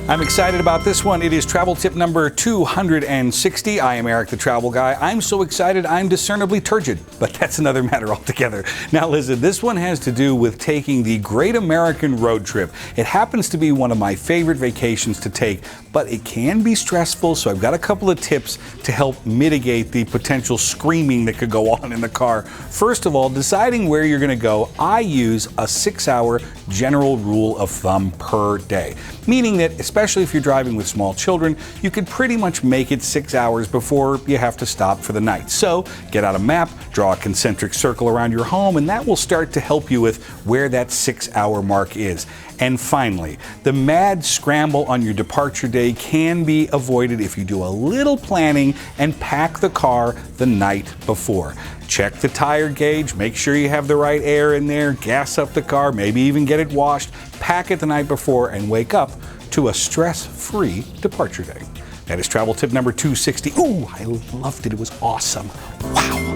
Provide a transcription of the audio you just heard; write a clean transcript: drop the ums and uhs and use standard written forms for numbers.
I'm excited about this one. It is travel tip number 260. I am Eric, the travel guy. I'm so excited I'm discernibly turgid, but that's another matter altogether. Now listen, this one has to do with taking the Great American Road Trip. It happens to be one of my favorite vacations to take, but it can be stressful, so I've got a couple of tips to help mitigate the potential screaming that could go on in the car. First of all, deciding where you're going to go, I use a 6-hour general rule of thumb per day, meaning that especially if you're driving with small children, you could pretty much make it 6 hours before you have to stop for the night. So get out a map, draw a concentric circle around your home, and that will start to help you with where that 6-hour mark is. And finally, the mad scramble on your departure day can be avoided if you do a little planning and pack the car the night before. Check the tire gauge, make sure you have the right air in there, gas up the car, maybe even get it washed, pack it the night before, and wake up to a stress-free departure day. That is travel tip number 260. Ooh, I loved it. It was awesome. Wow.